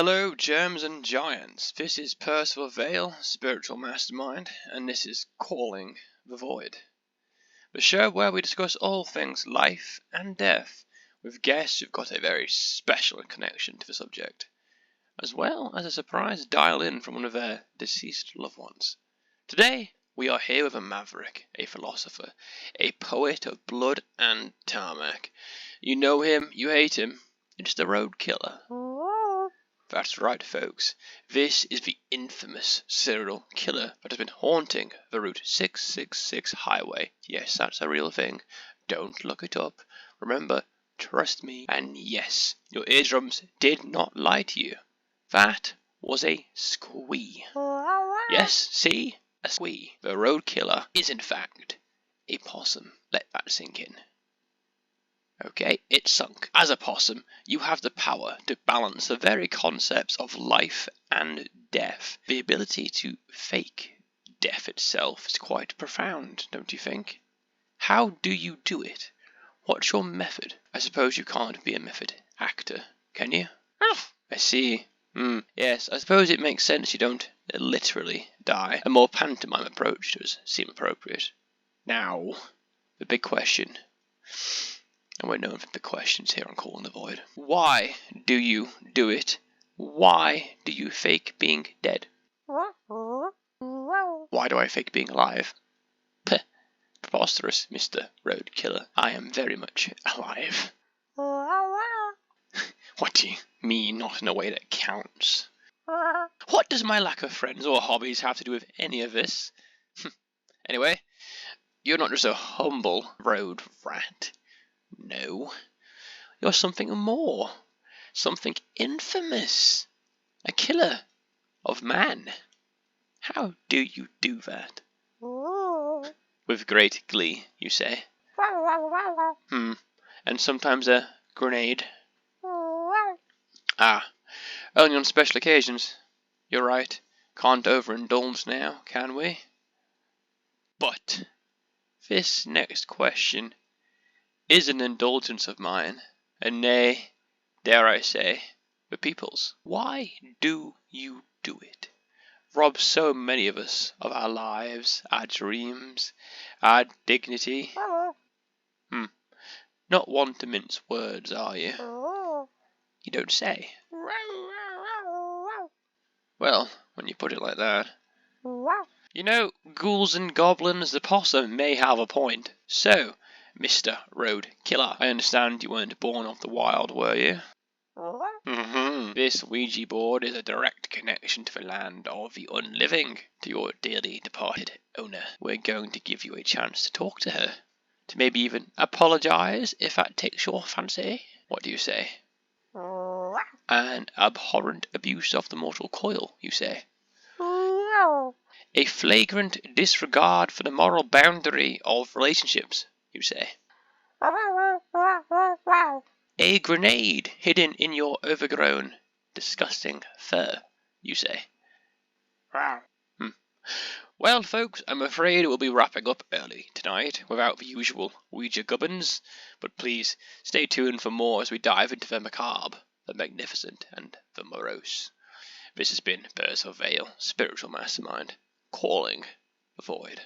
Hello, germs and giants. This is Percival Veil, Spiritual Mastermind, and this is Calling the Void, the show where we discuss all things life and death with guests who've got a very special connection to the subject, as well as a surprise dial-in from one of their deceased loved ones. Today, we are here with a maverick, a philosopher, a poet of blood and tarmac. You know him, you hate him, it's the Roadkilla. That's right, folks. This is the infamous serial killer that has been haunting the Route 666 highway. Yes, that's a real thing. Don't look it up. Remember, trust me. And yes, your eardrums did not lie to you. That was a squee. Yes, see? A squee. The Roadkilla is, in fact, a possum. Let that sink in. Okay, it's sunk. As a possum, you have the power to balance the very concepts of life and death. The ability to fake death itself is quite profound, don't you think? How do you do it? What's your method? I suppose you can't be a method actor, can you? I see. Yes, I suppose it makes sense you don't literally die. A more pantomime approach does seem appropriate. Now, the big question. And we're known for big questions here on Calling the Void. Why do you do it? Why do you fake being dead? Why do I fake being alive? Peh, preposterous, Mr. Roadkiller. I am very much alive. What do you mean, not in a way that counts? What does my lack of friends or hobbies have to do with any of this? Anyway, you're not just a humble road rat. No, you're something more, something infamous, a killer of man. How do you do that? With great glee, you say? And sometimes a grenade? Only on special occasions. You're right, can't overindulge now, can we? But this next question is an indulgence of mine, and nay, dare I say, the people's. Why do you do it? Rob so many of us of our lives, our dreams, our dignity. Not one to mince words, are you? You don't say. Well, when you put it like that. You know, ghouls and goblins, the possum may have a point. So, Mr. Roadkilla, I understand you weren't born off the wild, were you? This Ouija board is a direct connection to the land of the unliving, to your dearly departed owner. We're going to give you a chance to talk to her, to maybe even apologise if that takes your fancy. What do you say? An abhorrent abuse of the mortal coil, you say? A flagrant disregard for the moral boundary of relationships, you say? A grenade hidden in your overgrown, disgusting fur, you say? Well, folks, I'm afraid we'll be wrapping up early tonight without the usual Ouija gubbins, but please stay tuned for more as we dive into the macabre, the magnificent, and the morose. This has been Percival Veil, Spiritual Mastermind, Calling the Void.